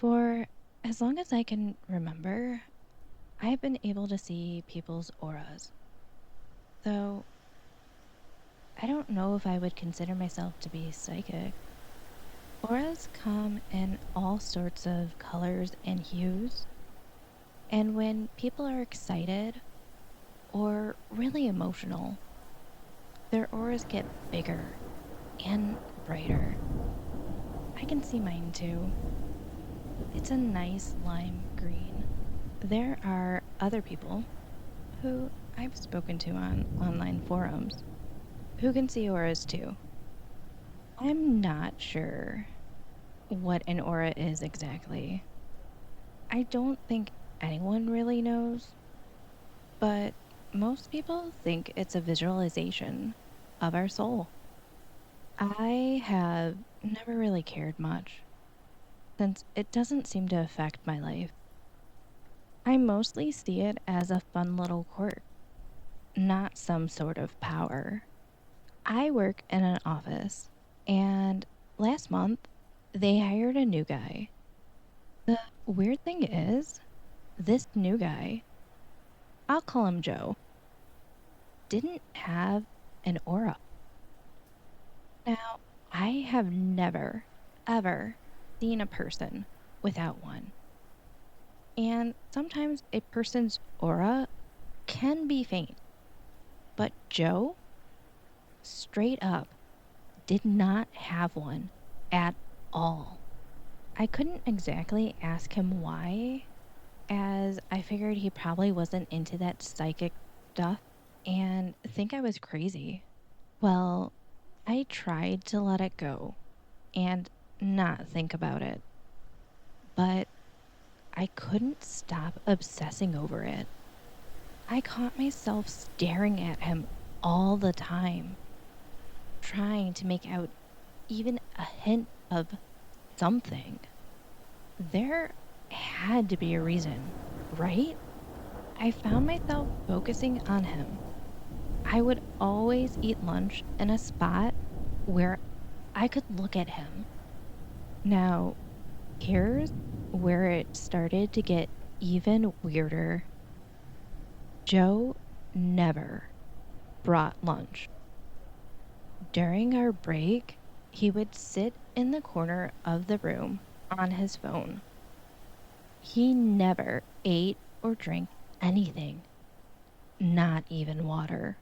For as long as I can remember, I've been able to see people's auras. Though I don't know if I would consider myself to be psychic. Auras come in all sorts of colors and hues. And when people are excited or really emotional, their auras get bigger and brighter. I can see mine too. It's a nice lime green. There are other people who I've spoken to on online forums who can see auras too. I'm not sure what an aura is exactly. I don't think anyone really knows, but most people think it's a visualization of our soul. I have never really cared much since it doesn't seem to affect my life. I mostly see it as a fun little quirk, not some sort of power. I work in an office, and last month they hired a new guy. The weird thing is, this new guy, I'll call him Joe, didn't have an aura. Now, I have never, ever seen a person without one. And sometimes a person's aura can be faint. But Joe, straight up, did not have one at all. I couldn't exactly ask him why, as I figured he probably wasn't into that psychic stuff and think I was crazy. Well, I tried to let it go and not think about it, but I couldn't stop obsessing over it. I caught myself staring at him all the time, trying to make out even a hint of something. There had to be a reason, right? I found myself focusing on him. I would always eat lunch in a spot where I could look at him. Now, here's where it started to get even weirder. Joe never brought lunch. During our break, he would sit in the corner of the room on his phone. He never ate or drank anything, not even water.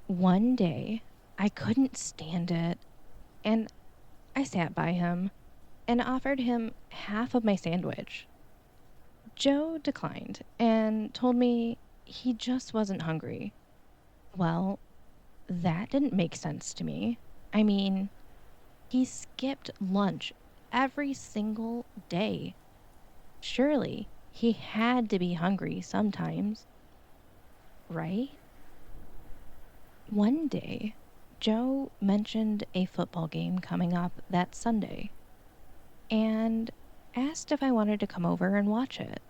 One day, I couldn't stand it, and I sat by him and offered him half of my sandwich. Joe declined and told me he just wasn't hungry. Well, that didn't make sense to me. I mean, he skipped lunch every single day. Surely he had to be hungry sometimes, right? One day, Joe mentioned a football game coming up that Sunday and asked if I wanted to come over and watch it.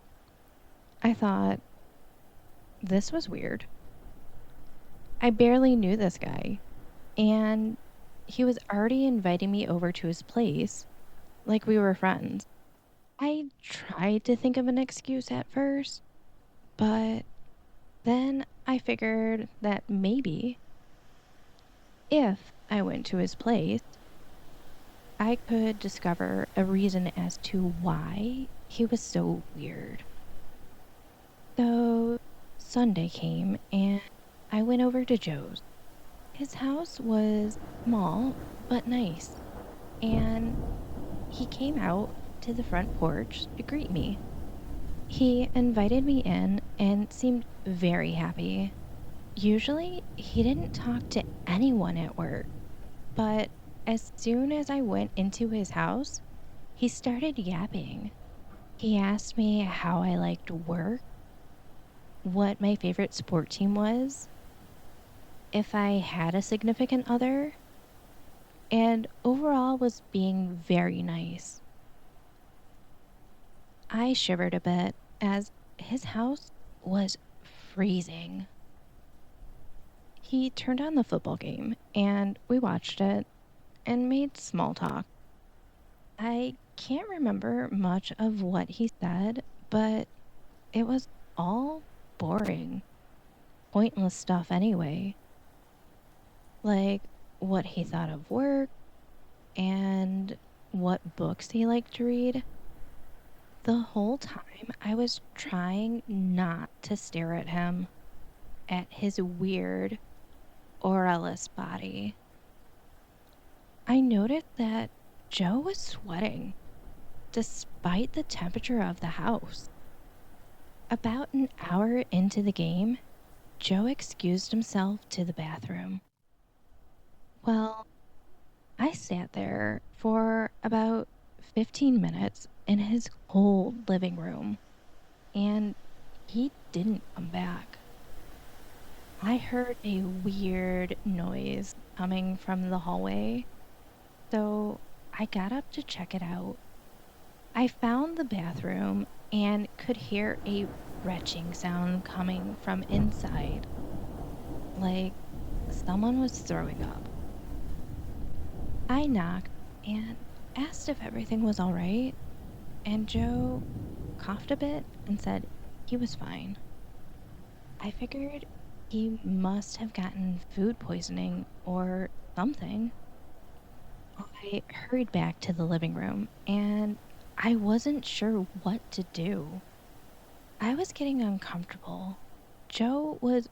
I thought, this was weird. I barely knew this guy, and he was already inviting me over to his place like we were friends. I tried to think of an excuse at first, but then I figured that maybe if I went to his place, I could discover a reason as to why he was so weird. So Sunday came and I went over to Joe's. His house was small but nice, and he came out to the front porch to greet me. He invited me in and seemed very happy. Usually, he didn't talk to anyone at work, but as soon as I went into his house, he started yapping. He asked me how I liked work, what my favorite sport team was, if I had a significant other, and overall was being very nice. I shivered a bit as his house was freezing. He turned on the football game and we watched it and made small talk. I can't remember much of what he said, but it was all boring, pointless stuff anyway. Like what he thought of work and what books he liked to read. The whole time I was trying not to stare at him, at his weird, auraless body. I noticed that Joe was sweating, despite the temperature of the house. About an hour into the game, Joe excused himself to the bathroom. Well, I sat there for about 15 minutes in his cold living room, and he didn't come back. I heard a weird noise coming from the hallway, so I got up to check it out. I found the bathroom and could hear a retching sound coming from inside, like someone was throwing up. I knocked and asked if everything was all right, and Joe coughed a bit and said he was fine. I figured he must have gotten food poisoning or something. I hurried back to the living room and I wasn't sure what to do. I was getting uncomfortable. Joe was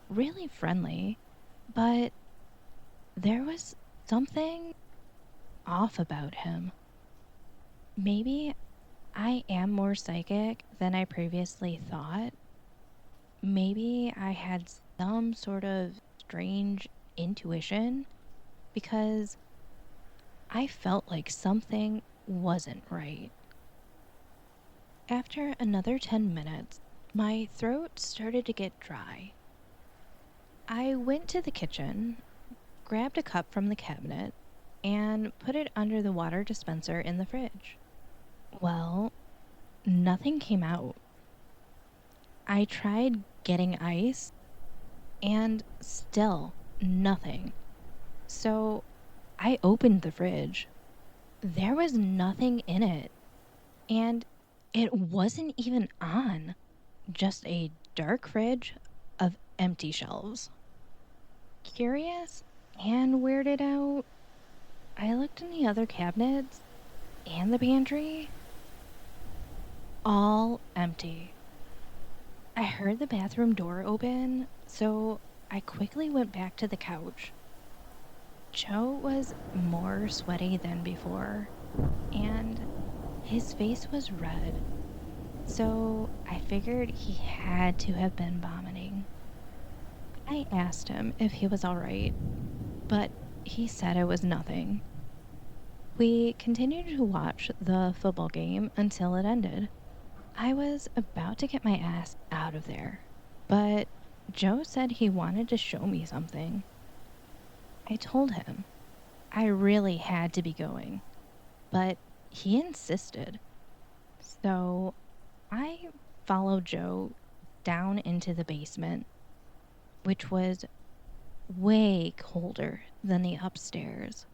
really friendly, but there was something off about him. Maybe I am more psychic than I previously thought. Maybe I had some sort of strange intuition because I felt like something wasn't right. After another 10 minutes, my throat started to get dry. I went to the kitchen, grabbed a cup from the cabinet, and put it under the water dispenser in the fridge. Well, nothing came out. I tried getting ice, and still nothing. So I opened the fridge. There was nothing in it, and it wasn't even on. Just a dark fridge of empty shelves. Curious and weirded out, I looked in the other cabinets and the pantry. All empty. I heard the bathroom door open, so I quickly went back to the couch. Joe was more sweaty than before, and his face was red, so I figured he had to have been vomiting. I asked him if he was all right, but he said it was nothing. We continued to watch the football game until it ended. I was about to get my ass out of there, but Joe said he wanted to show me something. I told him I really had to be going, but he insisted. So I followed Joe down into the basement, which was way colder than the upstairs.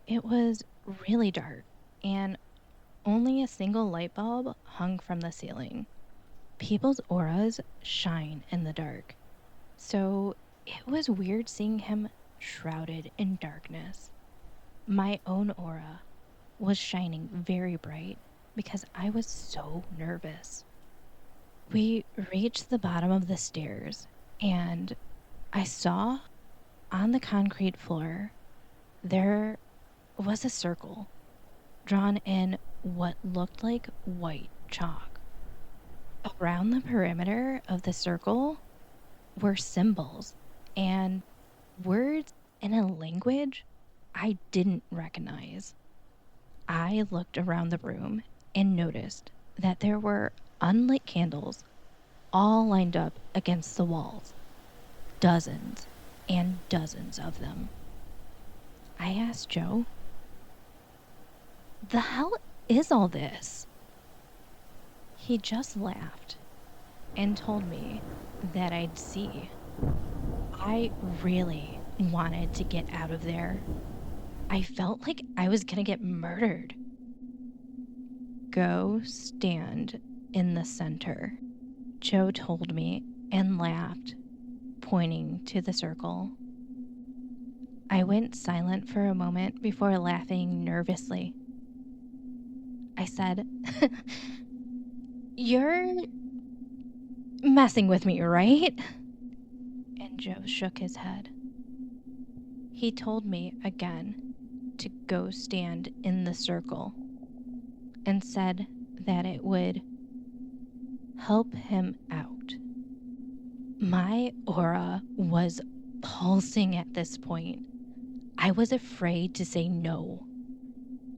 It was really dark, and only a single light bulb hung from the ceiling. People's auras shine in the dark, so it was weird seeing him shrouded in darkness. My own aura was shining very bright because I was so nervous. We reached the bottom of the stairs, and I saw on the concrete floor there was a circle drawn in what looked like white chalk. Around the perimeter of the circle were symbols and words in a language I didn't recognize. I looked around the room and noticed that there were unlit candles all lined up against the walls, dozens and dozens of them. I asked Joe, "The hell is all this?" He just laughed and told me that I'd see. I really wanted to get out of there. I felt like I was gonna get murdered. go stand in the center, Joe told me and laughed, pointing to the circle. I went silent for a moment before laughing nervously. I said, "You're messing with me, right?" And Joe shook his head. He told me again to go stand in the circle and said that it would help him out. My aura was pulsing at this point. I was afraid to say no.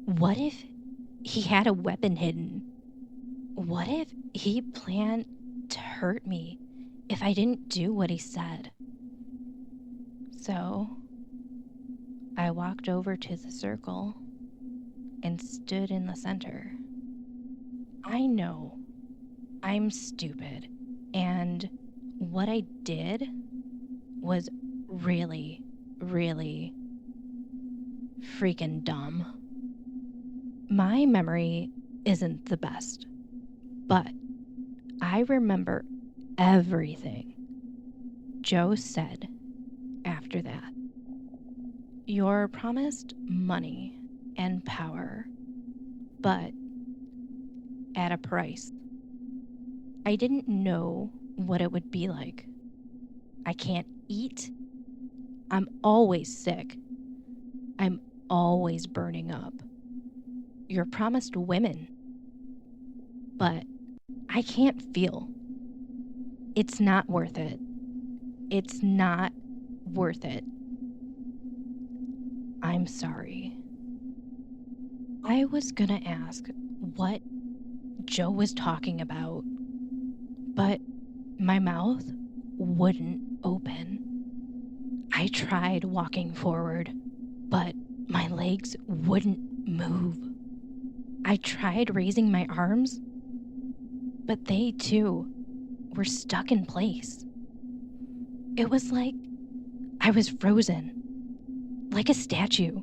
What if he had a weapon hidden? What if he planned to hurt me if I didn't do what he said? So I walked over to the circle and stood in the center. I know I'm stupid, and what I did was really, really freaking dumb. My memory isn't the best, but I remember everything Joe said after that. You're promised money and power, but at a price. I didn't know what it would be like. I can't eat. I'm always sick. I'm always burning up. You're promised women, but I can't feel. It's not worth it. It's not worth it. I'm sorry. I was gonna ask what Joe was talking about, but my mouth wouldn't open. I tried walking forward, but my legs wouldn't move. I tried raising my arms, but they too were stuck in place. It was like I was frozen, like a statue.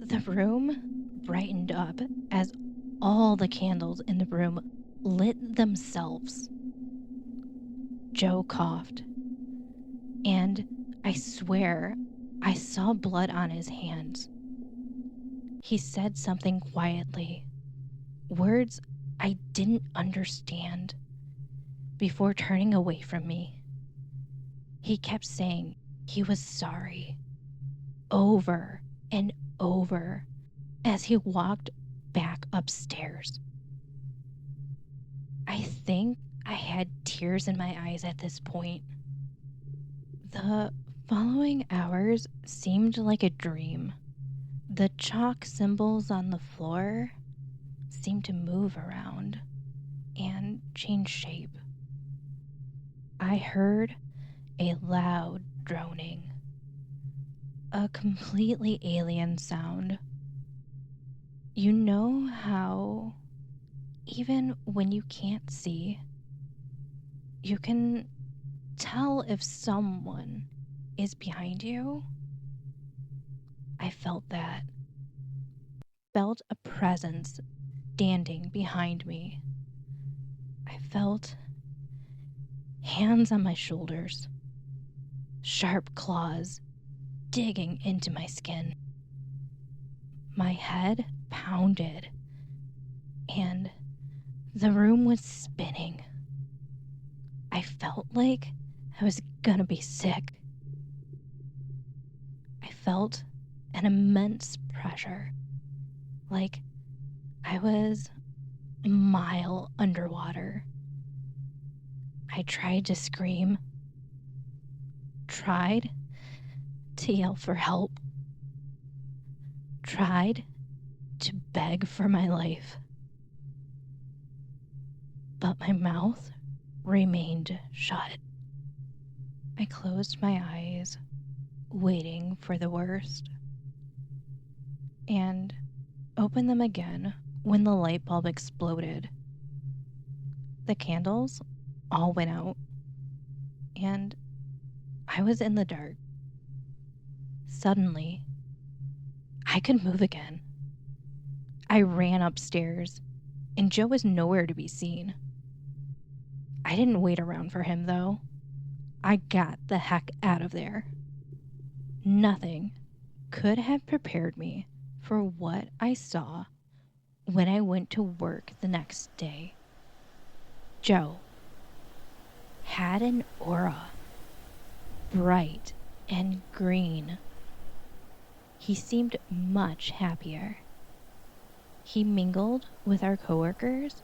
The room brightened up as all the candles in the room lit themselves. Joe coughed, and I swear I saw blood on his hands. He said something quietly, words I didn't understand, before turning away from me. He kept saying he was sorry, over and over, as he walked back upstairs. I think I had tears in my eyes at this point. The following hours seemed like a dream. The chalk symbols on the floor seemed to move around and change shape. I heard a loud droning, a completely alien sound. You know how, even when you can't see, you can tell if someone is behind you? I felt that. Felt a presence standing behind me. I felt hands on my shoulders, sharp claws digging into my skin. My head pounded, and the room was spinning. I felt like I was gonna be sick. I felt an immense pressure, like I was a mile underwater. I tried to scream, tried to yell for help, tried to beg for my life. But my mouth remained shut. I closed my eyes, waiting for the worst, and opened them again when the light bulb exploded. The candles all went out, and I was in the dark. Suddenly, I could move again. I ran upstairs, and Joe was nowhere to be seen. I didn't wait around for him, though. I got the heck out of there. Nothing could have prepared me for what I saw when I went to work the next day. Joe had an aura, bright and green. He seemed much happier. He mingled with our coworkers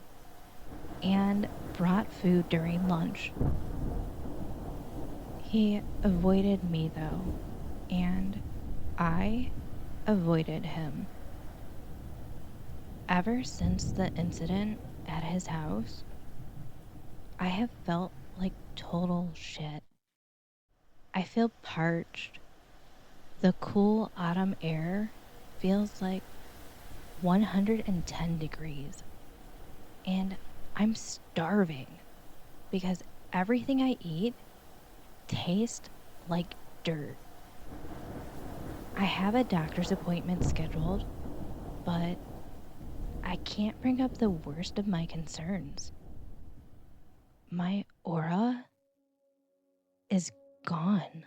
and brought food during lunch. He avoided me, though, and I avoided him. Ever since the incident at his house, I have felt like total shit. I feel parched. The cool autumn air feels like 110 degrees. And I'm starving because everything I eat tastes like dirt. I have a doctor's appointment scheduled, but I can't bring up the worst of my concerns. My aura is gone.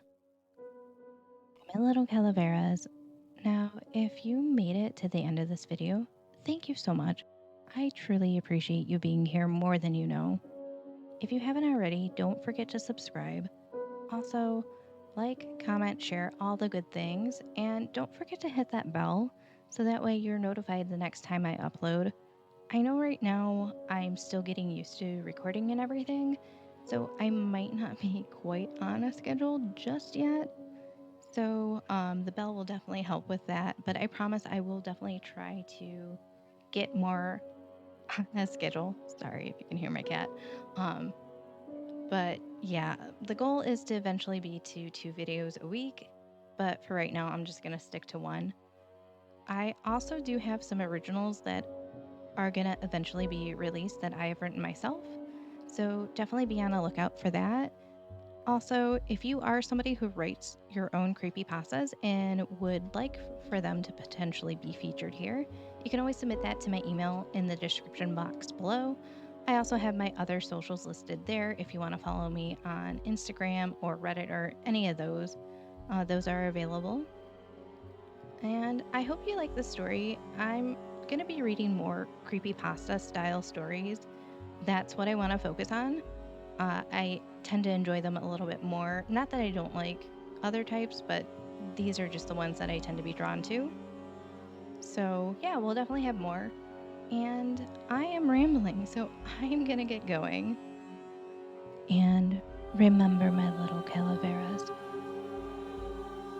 My little Calaveras. Now, if you made it to the end of this video, thank you so much. I truly appreciate you being here more than you know. If you haven't already, don't forget to subscribe. Also, like, comment, share all the good things, and don't forget to hit that bell so that way you're notified the next time I upload. I know right now I'm still getting used to recording and everything, so I might not be quite on a schedule just yet. So the bell will definitely help with that, but I promise I will definitely try to get more on a schedule. Sorry if you can hear my cat. But yeah, the goal is to eventually be to 2 videos a week, but for right now, I'm just gonna stick to 1. I also do have some originals that are gonna eventually be released that I have written myself, so definitely be on the lookout for that. Also, if you are somebody who writes your own creepypastas and would like for them to potentially be featured here, you can always submit that to my email in the description box below. I also have my other socials listed there if you want to follow me on Instagram or Reddit or any of those. Those are available. And I hope you like this story. I'm going to be reading more creepypasta style stories. That's what I want to focus on. I tend to enjoy them a little bit more. Not that I don't like other types, but these are just the ones that I tend to be drawn to. So yeah, we'll definitely have more. And I am rambling, so I'm gonna get going. And remember, my little Calaveras,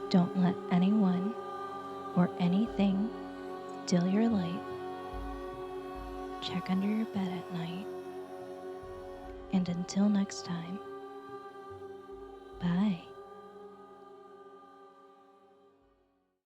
don't let anyone or anything steal your light. Check under your bed at night. And until next time, bye.